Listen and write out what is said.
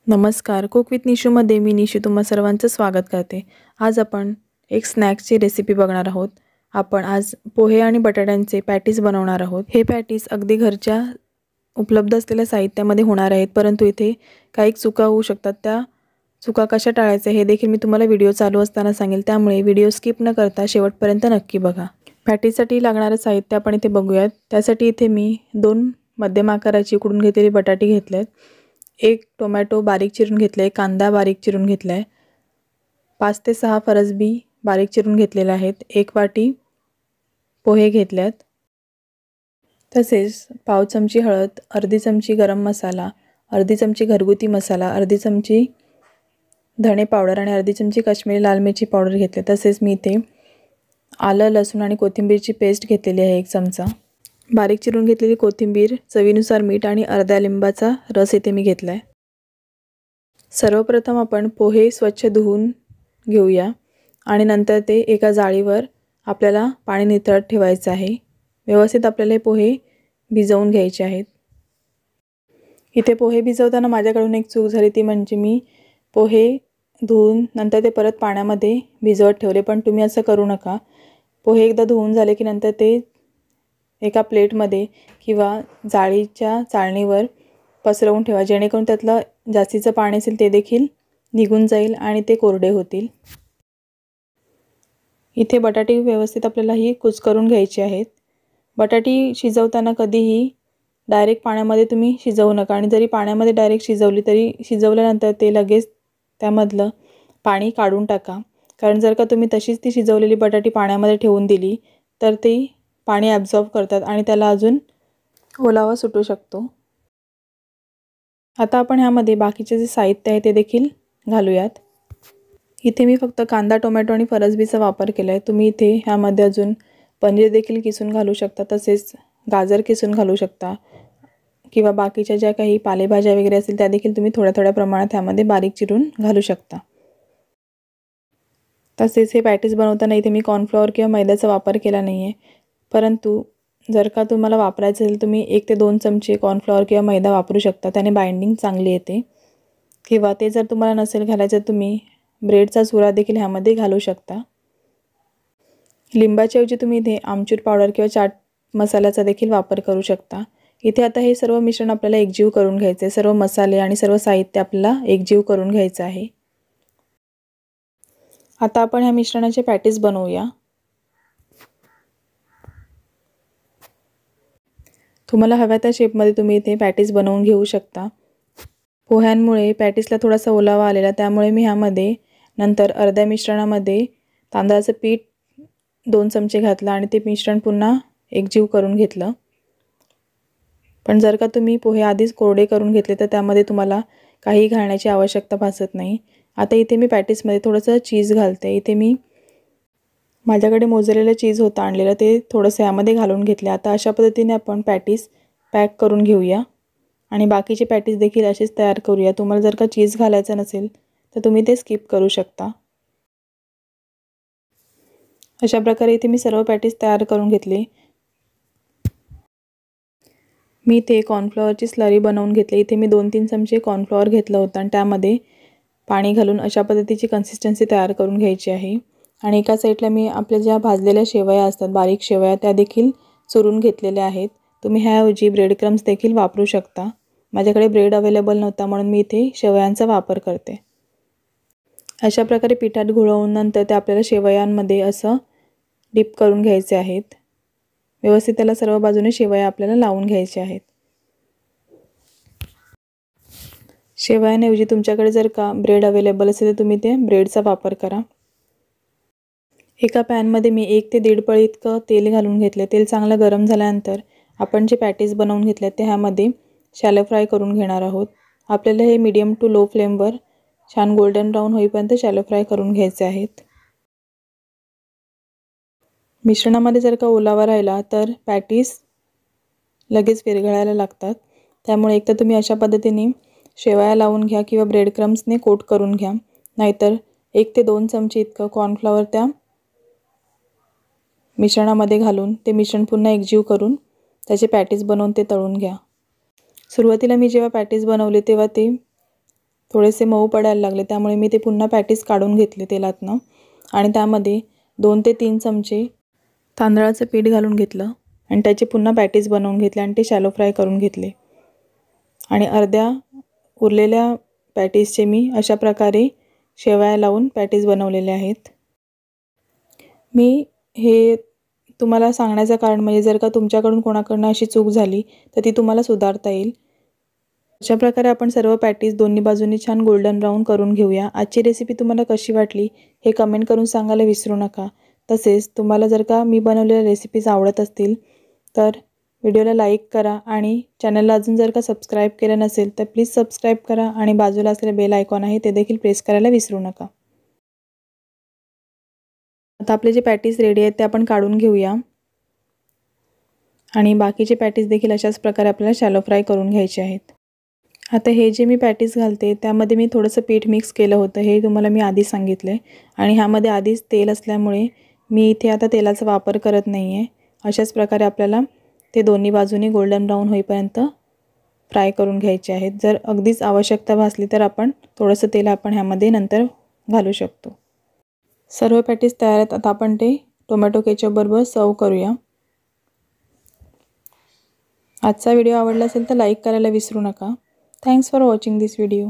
नमस्कार, cook with निशूमध्ये मी निशू तुम्हा सर्वांचं स्वागत करते। आज आपण एक स्नॅक्सची रेसिपी बघणार आहोत। आपण आज पोहे आणि बटाट्यांचे पॅटीस बनवणार आहोत। हे पॅटीस अगदी घरच्या उपलब्ध असलेल्या साहित्यामध्ये होणार आहेत, परंतु इथे काही चुका होऊ शकतात। त्या चुका कशा टाळायच्या हे देखील मी तुम्हाला व्हिडिओ चालू असताना सांगेल, त्यामुळे व्हिडिओ स्किप न करता शेवटपर्यंत नक्की बघा। पॅटीससाठी लागणारे साहित्य आपण इथे बघूयात। त्यासाठी इथे मी 2 मध्यम आकाराची उकडून घेतलेली बटाटे घेतलेत, 1 टोमॅटो बारीक चिरून घेतले, कांदा बारीक चिरून घेतलाय, 5 ते 6 फरसबी बारीक चिरून घेतलेले आहेत, 1 वाटी पोहे घेतल्यात, तसेच पाव चमची हळद, अर्धी चमची गरम मसाला, अर्धी चमची घरगुती मसाला, अर्धी चमची धणे पावडर आणि अर्धी चमची काश्मीरी लाल मिरची पावडर घेतले। तसेच मी इथे आलं, लसूण आणि कोथिंबीरची पेस्ट घेतलेली आहे 1 चमचा, बारीक चिरून घेतलेली कोथिंबीर, चवीनुसार मीठ आणि अर्ध्या लिंबाचा रस इथे मी घेतलाय। सर्वप्रथम आपण पोहे स्वच्छ धुवून घेऊया आणि नंतर ते एका जाळीवर आपल्याला पाणी नितळत ठेवायचं आहे। व्यवस्थित आपल्याला हे पोहे भिजवून घ्यायचे आहेत। इथे पोहे भिजवताना माझ्याकडून एक चूक झाली, ती म्हणजे मी पोहे धुवून नंतर ते परत पाण्यामध्ये भिजवत ठेवले, पण तुम्ही असं करू नका। पोहे एकदा धुवून झाले की नंतर ते एका प्लेटमध्ये किंवा जाळीच्या चाळणीवर पसरवून ठेवा, जेणेकरून त्यातलं जास्तीचं पाणी असेल ते देखील निघून जाईल आणि ते कोरडे होतील। इथे बटाटे व्यवस्थित आपल्याला ही कुस्करून घ्यायचे आहेत। बटाटी शिजवताना कधीही डायरेक्ट पाण्यामध्ये तुम्ही शिजवू नका, आणि जरी पाण्यामध्ये डायरेक्ट शिजवली तरी शिजवल्यानंतर ते लगेच त्यामधलं पाणी काढून टाका, कारण जर का तुम्ही तशीच ती शिजवलेली बटाटी पाण्यामध्ये ठेवून दिली तर ती पाणी ॲब्झॉर्ब करतात आणि त्याला अजून ओलावा सुटू शकतो। आता आपण ह्यामध्ये बाकीचे जे साहित्य आहे ते देखील घालूयात। इथे मी फक्त कांदा, टोमॅटो आणि फरसबीचा वापर केला आहे। तुम्ही इथे ह्यामध्ये अजून पनीर देखील किसून घालू शकता, तसेच गाजर किसून घालू शकता, किंवा बाकीच्या ज्या काही पालेभाज्या वगैरे असतील त्या देखील तुम्ही थोड्या थोड्या प्रमाणात ह्यामध्ये बारीक चिरून घालू शकता। तसेच हे पॅटीस बनवताना इथे मी कॉर्नफ्लॉवर किंवा मैद्याचा वापर केला नाही आहे, परंतु जर का तुम्हाला वापरायचं असेल तुम्ही 1 ते 2 चमचे कॉर्नफ्लॉवर किंवा मैदा वापरू शकता, त्याने बाइंडिंग चांगली येते। किंवा ते जर तुम्हाला नसेल घालायचं तुम्ही ब्रेडचा चुरा देखील ह्यामध्ये घालू शकता। लिंबाच्या ऐवजी तुम्ही इथे आमचूर पावडर किंवा चाट मसाल्याचा देखील वापर करू शकता। इथे आता हे सर्व मिश्रण आपल्याला एकजीव करून घ्यायचे आहे। सर्व मसाले आणि सर्व साहित्य आपल्याला एकजीव करून घ्यायचं आहे। आता आपण ह्या मिश्रणाचे पॅटीस बनवूया। तुम्हाला हव्या त्या शेपमध्ये तुम्ही इथे पॅटीस बनवून घेऊ शकता। पोह्यांमुळे पॅटीसला थोडासा ओलावा आलेला, त्यामुळे मी ह्यामध्ये नंतर अर्ध्या मिश्रणामध्ये तांदळाचं पीठ 2 चमचे घातलं आणि ते मिश्रण पुन्हा एकजीव करून घेतलं। पण जर का तुम्ही पोहे आधीच कोरडे करून घेतले तर त्यामध्ये तुम्हाला काही घालण्याची आवश्यकता भासत नाही। आता इथे मी पॅटीसमध्ये थोडंसं चीज घालते। इथे मी माझ्याकडे मोझरेला चीज होतं आणलेलं, ते थोडंसं यामध्ये घालून घेतले। आता अशा पद्धतीने आपण पॅटीस पॅक करून घेऊया आणि बाकीचे पॅटीस देखील असेच तयार करूया। तुम्हाला जर का चीज घालायचं नसेल तर तुम्ही ते स्किप करू शकता। अशा प्रकारे इथे मी सर्व पॅटीस तयार करून घेतले। मी इथे कॉर्नफ्लॉवरची स्लरी बनवून घेतली। इथे मी 2-3 चमचे कॉर्नफ्लॉवर घेतलं होतं आणि त्यामध्ये पाणी घालून अशा पद्धतीची कन्सिस्टन्सी तयार करून घ्यायची आहे। आणि एका साईडला मी आपल्या ज्या भाजलेल्या शेवया असतात, बारीक शेवया, त्या देखील चुरून घेतलेल्या आहेत। तुम्ही ह्याऐवजी ब्रेड क्रम्स देखील वापरू शकता। माझ्याकडे ब्रेड अवेलेबल नव्हता म्हणून मी इथे शेवयांचा वापर करते। अशा प्रकारे पिठात घोळवून नंतर ते आपल्याला शेवयांमध्ये असं डिप करून घ्यायचे आहेत। व्यवस्थित त्याला सर्व बाजूने शेवया आपल्याला लावून घ्यायच्या आहेत। शेवयांऐवजी तुमच्याकडे जर का ब्रेड अवेलेबल असेल तर तुम्ही ते ब्रेडचा वापर करा। एका पॅनमध्ये मी 1 ते 1.5 पळी इतकं तेल घालून घेतले। तेल चांगलं गरम झाल्यानंतर आपण जे पॅटीस बनवून घेतले ते ह्यामध्ये शॅलो फ्राय करून घेणार आहोत। आपल्याला हे मीडियम टू लो फ्लेमवर छान गोल्डन ब्राऊन होईपर्यंत शॅलो फ्राय करून घ्यायचे आहेत। मिश्रणामध्ये जर का ओलावा राहिला तर पॅटीस लगेच विरघळायला लागतात, त्यामुळे एकतर तुम्ही अशा पद्धतीने शेवया लावून घ्या किंवा ब्रेड क्रम्सने कोट करून घ्या, नाहीतर 1 ते 2 चमचे इतकं कॉर्नफ्लॉवर त्या मिश्रणामध्ये घालून ते मिश्रण पुन्हा एकजीव करून त्याचे पॅटीस बनवून ते तळून घ्या। सुरुवातीला मी जेव्हा पॅटीस बनवले तेव्हा ते थोडेसे मऊ पडायला लागले, त्यामुळे मी ते पुन्हा पॅटीस काढून घेतले तेलातनं आणि त्यामध्ये 2 ते 3 चमचे तांदळाचं पीठ घालून घेतलं आणि त्याचे पुन्हा पॅटीस बनवून घेतले आणि ते शॅलो फ्राय करून घेतले. आणि अर्ध्या उरलेल्या पॅटीसचे मी अशा प्रकारे शेवया लावून पॅटीस बनवलेले आहेत. मी हे तुम्हाला सांगण्याचं कारण म्हणजे जर का तुमच्याकडून कोणाकडून अशी चूक झाली तर ती तुम्हाला सुधारता येईल. अशा प्रकारे आपण सर्व पॅटीस दोन्ही बाजूंनी छान गोल्डन ब्राऊन करून घेऊया. आजची रेसिपी तुम्हाला कशी वाटली हे कमेंट करून सांगायला विसरू नका. तसेच तुम्हाला जर का मी बनवलेल्या रेसिपीज आवडत असतील तर व्हिडिओला लाईक करा आणि चॅनलला अजून जर का सबस्क्राईब केलं नसेल तर प्लीज सबस्क्राईब करा आणि बाजूला असलेले बेल आयकॉन आहे ते देखील प्रेस करायला विसरू नका. आता आपले जे पॅटीस रेडी आहेत ते आपण काढून घेऊया आणि बाकीचे पॅटीस देखील अशाच प्रकारे आपल्याला शॅलो फ्राय करून घ्यायचे आहेत. आता हे जे मी पॅटीस घालते त्यामध्ये मी थोडंसं पीठ मिक्स केलं होतं, हे तुम्हाला मी आधी सांगितले आणि ह्यामध्ये आधीच तेल असल्यामुळे मी इथे आता तेलाचा वापर करत नाही आहे. अशाच प्रकारे आपल्याला ते दोन्ही बाजूनी गोल्डन ब्राऊन होईपर्यंत फ्राय करून घ्यायचे आहेत. जर अगदीच आवश्यकता भासली तर आपण थोडंसं तेल आपण ह्यामध्ये नंतर घालू शकतो. सर्व पॅटीस तयार आहेत. आता आपण ते टोमॅटो केचप बरोबर सर्व करूया. आजचा व्हिडिओ आवडला असेल तर लाईक करायला विसरू नका. Thanks for watching this video.